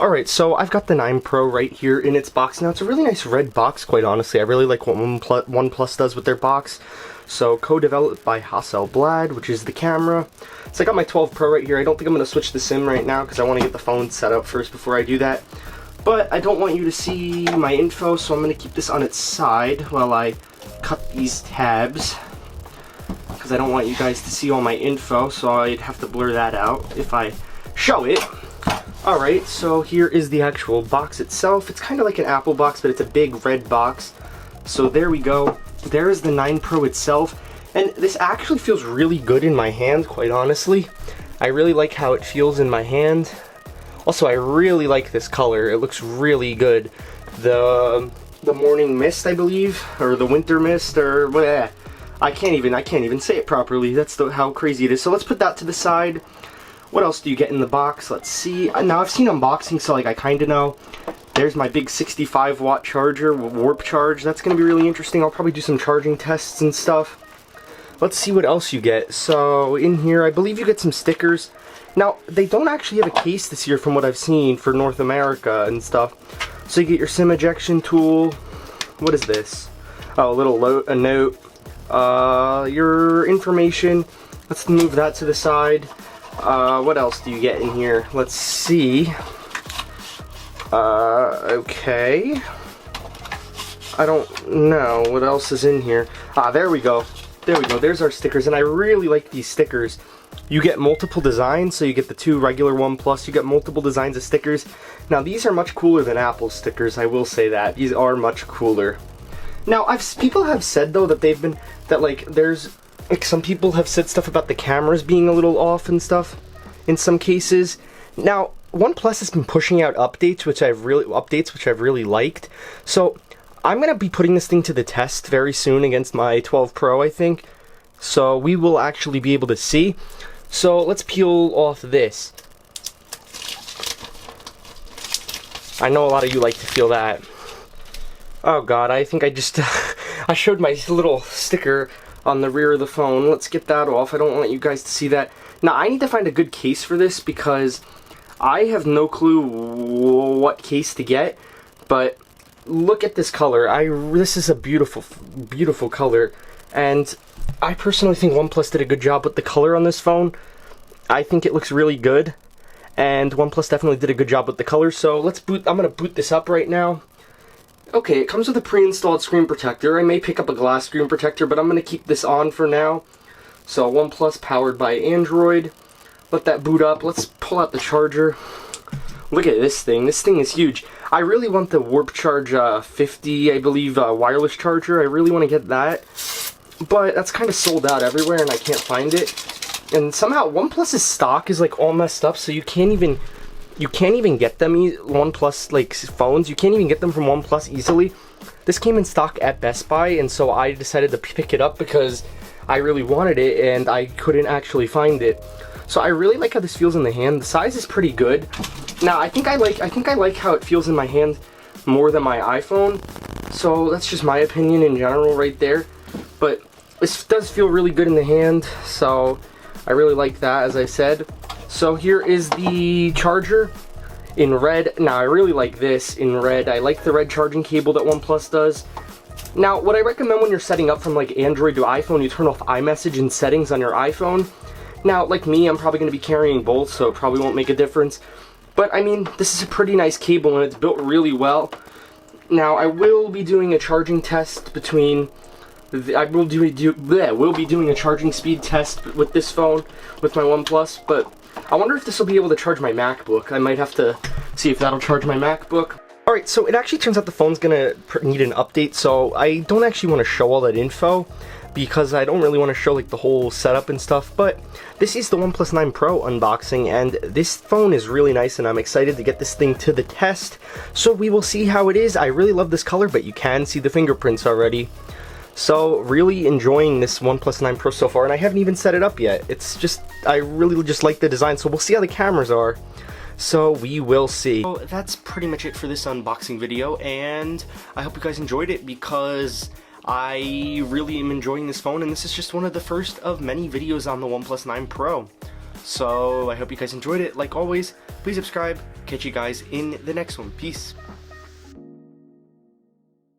Alright, so I've got the 9 Pro right here in its box. Now, it's a really nice red box, quite honestly. I really like what OnePlus does with their box. So, co-developed by Hasselblad, which is the camera. So I got my 12 Pro right here. I don't think I'm going to switch the SIM right now because I want to get the phone set up first before I do that. But I don't want you to see my info, so I'm going to keep this on its side while I cut these tabs. Because I don't want you guys to see all my info, so I'd have to blur that out if I show it. Alright, so here is the actual box itself. It's kind of like an Apple box, but it's a big red box. So there we go. There is the 9 Pro itself. And this actually feels really good in my hand, quite honestly. I really like how it feels in my hand. Also, I really like this color. It looks really good. The morning mist, I believe, or the winter mist, or bleh. I can't even say it properly. That's how crazy it is. So let's put that to the side. What else do you get in the box? Let's see. Now, I've seen unboxing, so like I kind of know. There's my big 65-watt charger, warp charge. That's going to be really interesting. I'll probably do some charging tests and stuff. Let's see what else you get. So, in here, I believe you get some stickers. Now, they don't actually have a case this year from what I've seen for North America and stuff. So you get your SIM ejection tool. What is this? Oh, a note. Your information. Let's move that to the side. What else do you get in here? Let's see. Okay. I don't know what else is in here. There we go. There we go. There's our stickers, and I really like these stickers. You get multiple designs, so you get the 2 regular OnePlus. You get multiple designs of stickers. Now, these are much cooler than Apple stickers, I will say that. These are much cooler. Now, people have said, though, that like, there's... Like, some people have said stuff about the cameras being a little off and stuff in some cases. Now, OnePlus has been pushing out updates which I've really liked. So, I'm going to be putting this thing to the test very soon against my 12 Pro, I think. So, we will actually be able to see. So, let's peel off this. I know a lot of you like to feel that. Oh god, I think I just I showed my little sticker on the rear of the phone. Let's get that off. I don't want you guys to see that. Now, I need to find a good case for this because I have no clue what case to get, but look at this color. This is a beautiful, beautiful color, and I personally think OnePlus did a good job with the color on this phone. I think it looks really good, and OnePlus definitely did a good job with the color, so let's boot. I'm going to boot this up right now. Okay, it comes with a pre-installed screen protector. I may pick up a glass screen protector, but I'm going to keep this on for now. So, OnePlus powered by Android. Let that boot up. Let's pull out the charger. Look at this thing. This thing is huge. I really want the Warp Charge 50, I believe, wireless charger. I really want to get that. But that's kind of sold out everywhere, and I can't find it. And somehow, OnePlus's stock is, like, all messed up, so you can't even get them, OnePlus, like, phones. You can't even get them from OnePlus easily. This came in stock at Best Buy, and so I decided to pick it up because I really wanted it, and I couldn't actually find it. So I really like how this feels in the hand. The size is pretty good. Now, I think I like how it feels in my hand more than my iPhone. So that's just my opinion in general right there. But this does feel really good in the hand, so I really like that, as I said. So here is the charger in red. Now, I really like this in red. I like the red charging cable that OnePlus does. Now, what I recommend when you're setting up from like Android to iPhone, you turn off iMessage in settings on your iPhone. Now, like me, I'm probably going to be carrying both, so it probably won't make a difference. But, I mean, this is a pretty nice cable, and it's built really well. Now, I will be doing a charging test between... we'll be doing a charging speed test with this phone, with my OnePlus, but I wonder if this will be able to charge my MacBook. I might have to see if that'll charge my MacBook. Alright, so it actually turns out the phone's gonna need an update, so I don't actually want to show all that info, because I don't really want to show like the whole setup and stuff, but this is the OnePlus 9 Pro unboxing, and this phone is really nice, and I'm excited to get this thing to the test, so we will see how it is. I really love this color, but you can see the fingerprints already. So, really enjoying this OnePlus 9 Pro so far, and I haven't even set it up yet. It's just, I really just like the design, so we'll see how the cameras are. So, we will see. So, that's pretty much it for this unboxing video, and I hope you guys enjoyed it, because I really am enjoying this phone, and this is just one of the first of many videos on the OnePlus 9 Pro. So I hope you guys enjoyed it. Like always, please subscribe. Catch you guys in the next one. Peace.